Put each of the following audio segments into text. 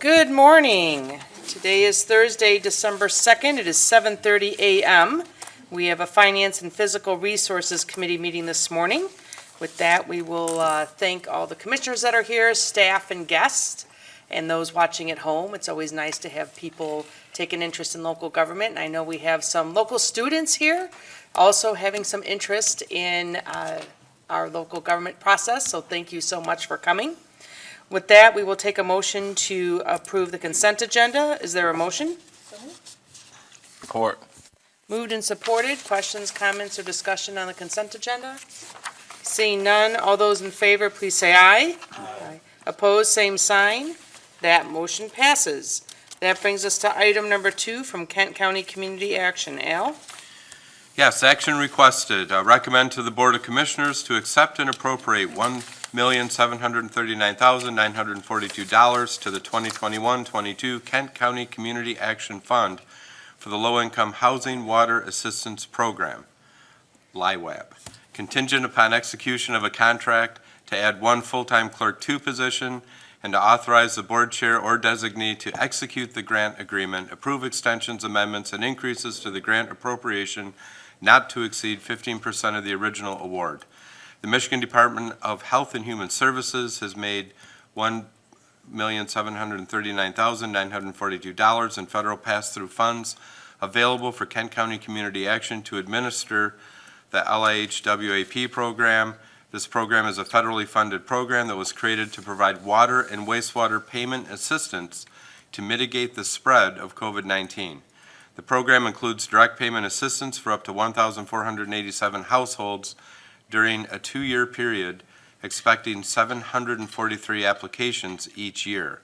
Good morning. Today is Thursday, December 2nd. It is 7:30 a.m. We have a Finance and Physical Resources Committee meeting this morning. With that, we will thank all the commissioners that are here, staff and guests, and those watching at home. It's always nice to have people take an interest in local government, and I know we have some local students here also having some interest in our local government process, so thank you so much for coming. With that, we will take a motion to approve the consent agenda. Is there a motion? Support. Moved and supported. Questions, comments, or discussion on the consent agenda? Seeing none, all those in favor, please say aye. Aye. Opposed, same sign. That motion passes. That brings us to item number 2 from Kent County Community Action. Al? Yes, action requested. Recommend to the Board of Commissioners to accept and appropriate $1,739,942 to the 2021-22 Kent County Community Action Fund for the Low-Income Housing Water Assistance Program, LIWAP, contingent upon execution of a contract to add one full-time Clerk 2 position and to authorize the Board Chair or designee to execute the grant agreement, approve extensions, amendments, and increases to the grant appropriation not to exceed 15% of the original award. The Michigan Department of Health and Human Services has made $1,739,942 in federal pass-through funds available for Kent County Community Action to administer the LIHWAP program. This program is a federally funded program that was created to provide water and wastewater payment assistance to mitigate the spread of COVID-19. The program includes direct payment assistance for up to 1,487 households during a 2-year period, expecting 743 applications each year.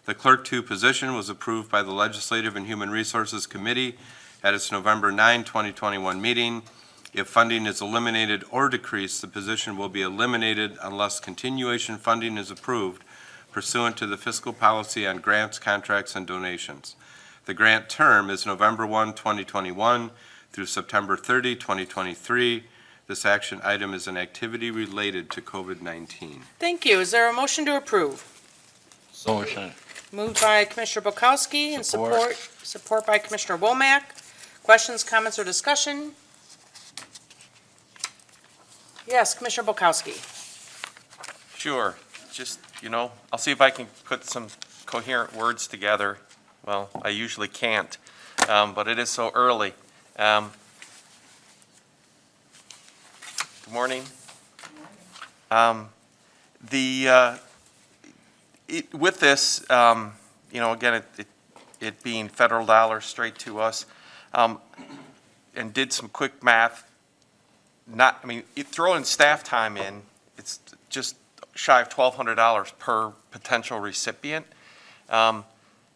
The Clerk 2 position was approved by the Legislative and Human Resources Committee at its November 9, 2021 meeting. If funding is eliminated or decreased, the position will be eliminated unless continuation funding is approved pursuant to the fiscal policy on grants, contracts, and donations. The grant term is November 1, 2021 through September 30, 2023. This action item is an activity related to COVID-19. Thank you. Is there a motion to approve? Motion. Moved by Commissioner Bukowski and support by Commissioner Womack. Questions, comments, or discussion? Yes, Commissioner Bukowski. Sure. Just, I'll see if I can put some coherent words together. Well, I usually can't, but it is so early. Good morning. With this, again, it being federal dollars straight to us, and did some quick math. Throwing staff time in, it's just shy of $1,200 per potential recipient.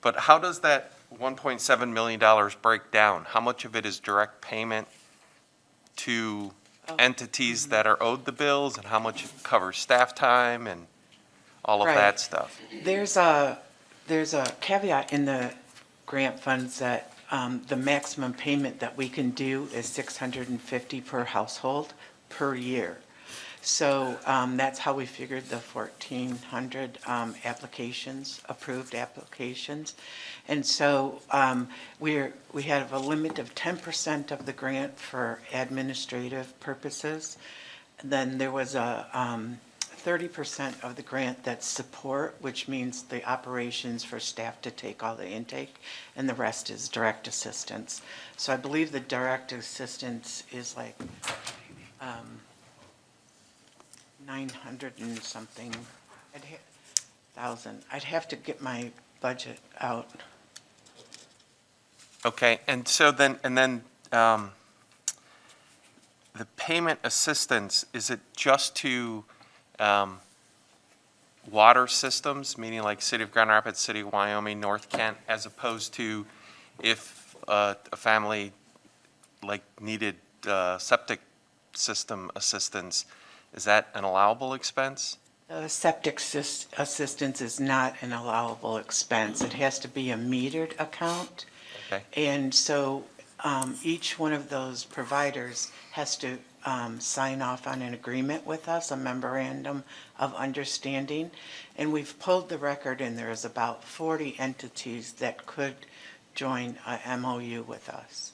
But how does that $1.7 million break down? How much of it is direct payment to entities that are owed the bills, and how much covers staff time and all of that stuff? There's a caveat in the grant funds that the maximum payment that we can do is $650 per household per year. So that's how we figured the 1,400 applications, approved applications. And so we have a limit of 10% of the grant for administrative purposes. And then there was a 30% of the grant that's support, which means the operations for staff to take all the intake, and the rest is direct assistance. So I believe the direct assistance is like 900 and something thousand. I'd have to get my budget out. Okay, and so then, the payment assistance, is it just to water systems, meaning like City of Grand Rapids, City of Wyoming, North Kent, as opposed to if a family needed septic system assistance? Is that an allowable expense? Septic assistance is not an allowable expense. It has to be a metered account. Okay. And so each one of those providers has to sign off on an agreement with us, a memorandum of understanding. And we've pulled the record, and there is about 40 entities that could join a MOU with us.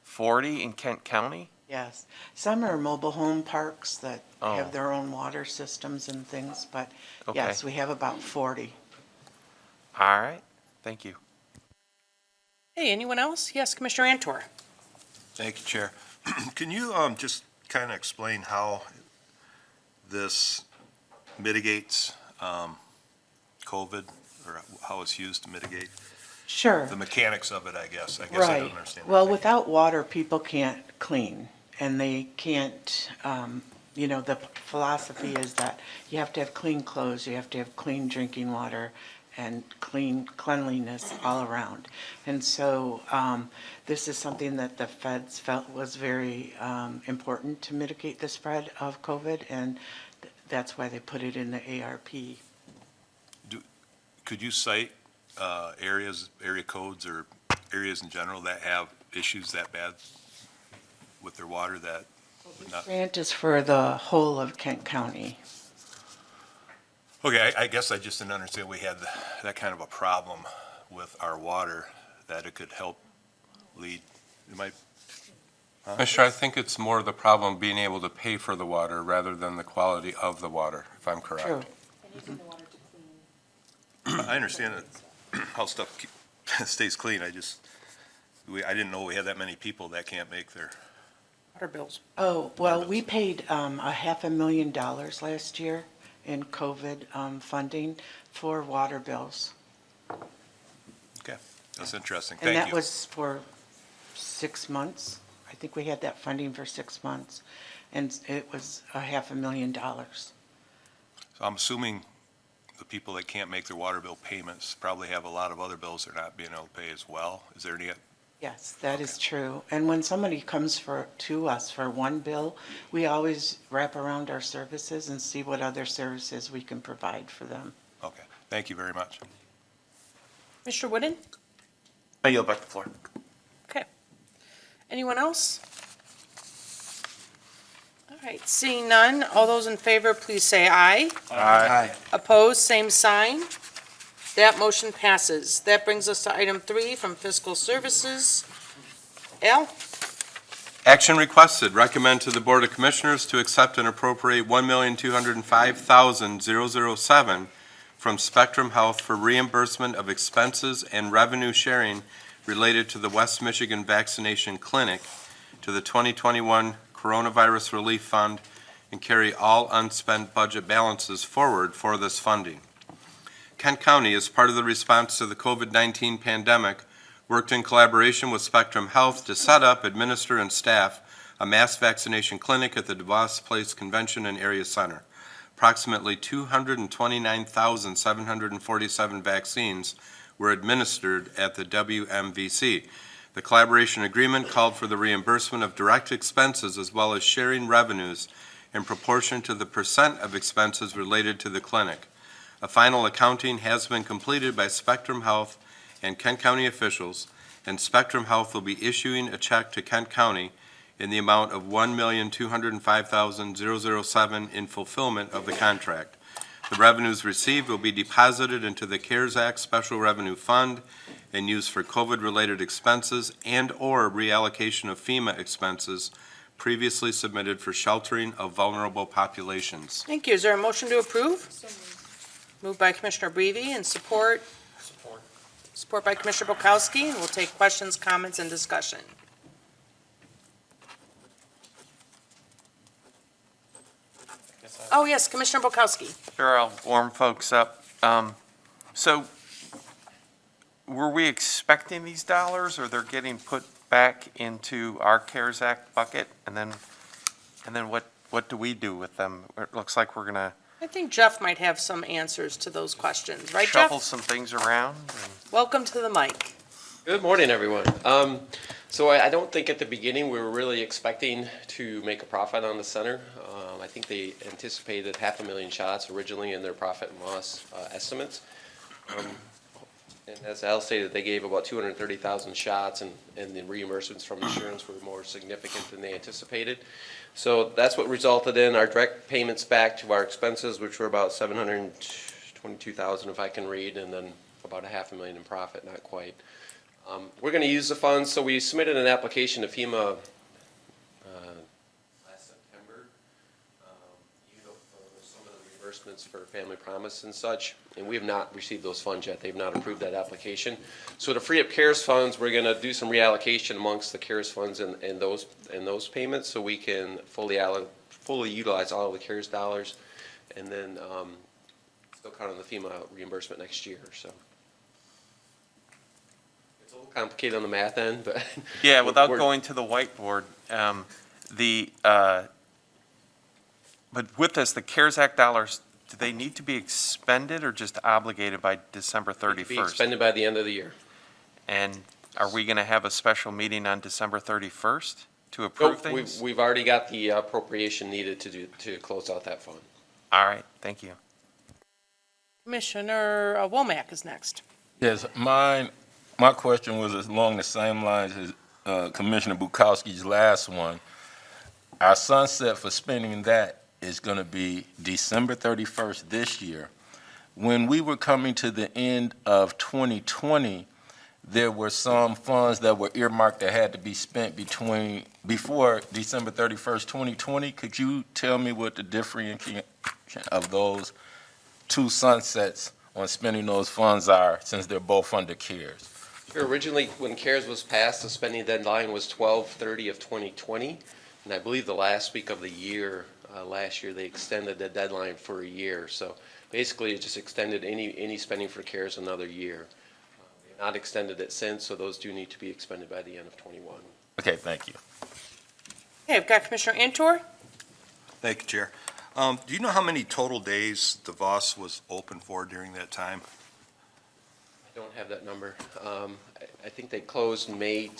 40 in Kent County? Yes. Some are mobile home parks that Oh. have their own water systems and things, but Okay. yes, we have about 40. All right, thank you. Hey, anyone else? Yes, Commissioner Antor. Thank you, Chair. Can you just kind of explain how this mitigates COVID, or how it's used to mitigate? Sure. The mechanics of it, I guess. I Right. don't understand. Well, without water, people can't clean, and they can't, the philosophy is that you have to have clean clothes, you have to have clean drinking water, and cleanliness all around. And so this is something that the feds felt was very important to mitigate the spread of COVID, and that's why they put it in the ARP. Could you cite area codes or areas in general that have issues that bad with their water that would not? Grant is for the whole of Kent County. Okay, I guess I just didn't understand we had that kind of a problem with our water, that it could help lead, it might, Commissioner, I think it's more the problem being able to pay for the water rather than the quality of the water, if I'm correct. True. I understand how stuff stays clean. I didn't know we had that many people that can't make their, Water bills. Oh, well, we paid $500,000 last year in COVID funding for water bills. okay, that's interesting. And Thank that you. was for 6 months. I think we had that funding for 6 months, and it was $500,000. So I'm assuming the people that can't make their water bill payments probably have a lot of other bills they're not being able to pay as well. Is there any, Yes, that is true. And when somebody comes to us for one bill, we always wrap around our services and see what other services we can provide for them. okay, thank you very much. Mr. Wooden? I yield back the floor. Okay. Anyone else? All right, seeing none, all those in favor, please say aye. Aye. Opposed, same sign. That motion passes. That brings us to item 3 from Fiscal Services. Al? Action requested, recommend to the Board of Commissioners to accept and appropriate $1,205,007 from Spectrum Health for reimbursement of expenses and revenue sharing related to the West Michigan Vaccination Clinic to the 2021 Coronavirus Relief Fund and carry all unspent budget balances forward for this funding. Kent County, as part of the response to the COVID-19 pandemic, worked in collaboration with Spectrum Health to set up, administer, and staff a mass vaccination clinic at the DeVos Place Convention and Area Center. Approximately 229,747 vaccines were administered at the WMVC. The collaboration agreement called for the reimbursement of direct expenses as well as sharing revenues in proportion to the percent of expenses related to the clinic. A final accounting has been completed by Spectrum Health and Kent County officials, and Spectrum Health will be issuing a check to Kent County in the amount of $1,205,007 in fulfillment of the contract. The revenues received will be deposited into the CARES Act Special Revenue Fund and used for COVID-related expenses and/or reallocation of FEMA expenses previously submitted for sheltering of vulnerable populations. Thank you. Is there a motion to approve? Moved by Commissioner Brevi and support? Support by Commissioner Bukowski. And we'll take questions, comments, and discussion. Oh, yes, Commissioner Bukowski. Sure, I'll warm folks up. So were we expecting these dollars, or they're getting put back into our CARES Act bucket? And then what do we do with them? It looks like we're going to I think Jeff might have some answers to those questions, right, shuffle Jeff? some things around. Welcome to the mic. Good morning, everyone. So I don't think at the beginning we were really expecting to make a profit on the center. I think they anticipated 500,000 shots originally in their profit and loss estimates. And as Al stated, they gave about 230,000 shots, and the reimbursements from insurance were more significant than they anticipated. So that's what resulted in our direct payments back to our expenses, which were about 722,000, if I can read, and then about $500,000 in profit, not quite. We're going to use the funds, so we submitted an application to FEMA last September, for some of the reimbursements for Family Promise and such, and we have not received those funds yet. They've not approved that application. So to free up CARES funds, we're going to do some reallocation amongst the CARES funds and those payments, so we can fully utilize all of the CARES dollars, and then still count on the FEMA reimbursement next year. So it's a little complicated on the math end, but Yeah, without we're- going to the whiteboard, but with this, the CARES Act dollars, do they need to be expended or just obligated by December be 31st? expended by the end of the year. And are we going to have a special meeting on December 31st to approve Nope, things? we've already got the appropriation needed to close out that fund. All right, thank you. Commissioner Womack is next. Yes, my question was along the same lines as Commissioner Bukowski's last one. Our sunset for spending that is going to be December 31st this year. When we were coming to the end of 2020, there were some funds that were earmarked that had to be spent before December 31st, 2020. Could you tell me what the differentiation of those two sunsets on spending those funds are, since they're both under CARES? Sure, originally, when CARES was passed, the spending deadline was 12/30 of 2020, and I believe the last week of the year, last year, they extended the deadline for a year. So basically, it just extended any spending for CARES another year. They have not extended it since, so those do need to be expended by the end of '21. Okay, thank you. Okay, I've got Commissioner Antor. Thank you, Chair. Do you know how many total days DeVos was open for during that time? I don't have that number. I think they closed May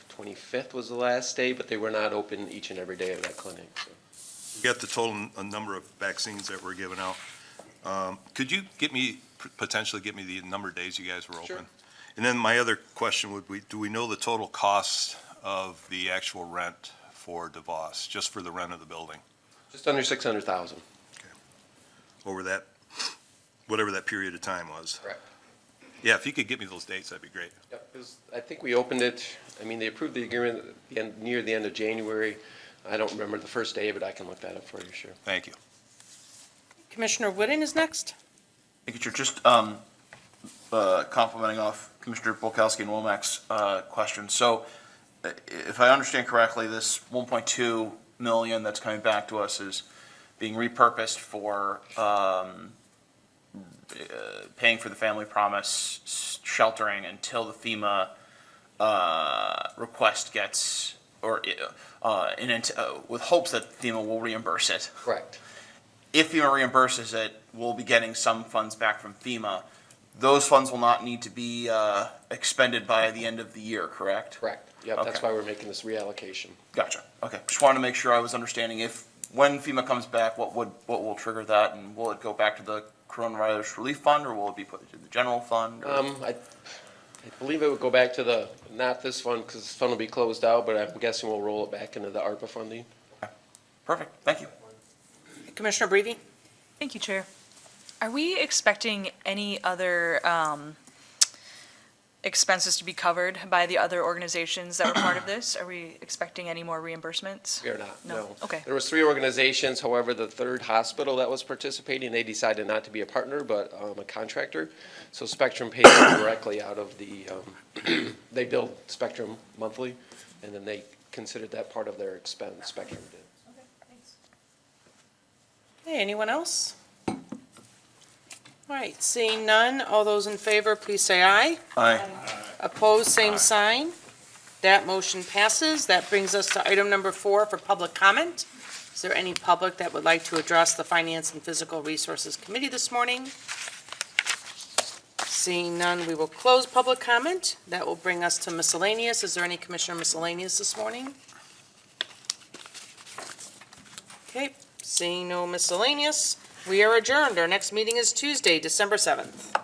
25th was the last day, but they were not open each and every day of that clinic. So. You got the total number of vaccines that were given out. Could you potentially get me the number of days you guys were open? Sure. And then my other question would be, do we know the total cost of the actual rent for DeVos, just for the rent of the building, Just under 600,000. over that, whatever that period of time was? Correct. Yeah, if you could get me those dates, that'd be great. Yep, I think we opened it, they approved the agreement near the end of January. I don't remember the first day, but I can look that up for you, sure. Thank you. Commissioner Wooden is next. Thank you, Chair. Just complimenting off Commissioner Polkowski and Womack's question. So if I understand correctly, this 1.2 million that's coming back to us is being repurposed for paying for the Family Promise sheltering until the FEMA request gets, or with hopes that FEMA will reimburse it. Correct. If FEMA reimburses it, we'll be getting some funds back from FEMA. Those funds will not need to be expended by the end of the year, correct? Correct. Yep, that's Okay. why we're making this reallocation. Gotcha. Okay. Just wanted to make sure I was understanding when FEMA comes back, what will trigger that, and will it go back to the Coronavirus Relief Fund, or will it be put into the general fund? Or? I believe it would go back to not this fund, because this fund will be closed out, but I'm guessing we'll roll it back into the ARPA funding. Perfect. Thank you. Commissioner Breeden. Thank you, Chair. Are we expecting any other expenses to be covered by the other organizations that were part of this? Are we expecting any more reimbursements? We are not, no. Okay. There was 3 organizations, however, the third hospital that was participating, they decided not to be a partner, but a contractor. So Spectrum pays directly out of the, they bill Spectrum monthly, and then they considered that part of their expense, Spectrum did. Hey, anyone else? All right, seeing none, all those in favor, please say aye. Aye. Opposed, same sign. That motion passes. That brings us to item number 4 for public comment. Is there any public that would like to address the Finance and Physical Resources Committee this morning? Seeing none, we will close public comment. That will bring us to miscellaneous. Is there any Commissioner miscellaneous this morning? Okay, seeing no miscellaneous, we are adjourned. Our next meeting is Tuesday, December 7th.